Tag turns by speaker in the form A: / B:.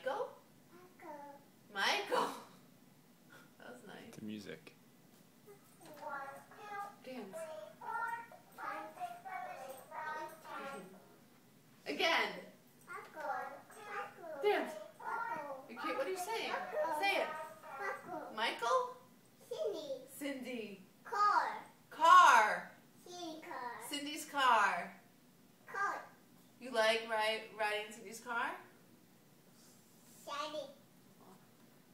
A: Michael? Michael. That was nice.
B: The music.
A: Dance. Again. Dance. Okay, what are you saying? Say it. Michael? Cindy. Car. Cindy's car. You like riding Cindy's car?
C: Shiny.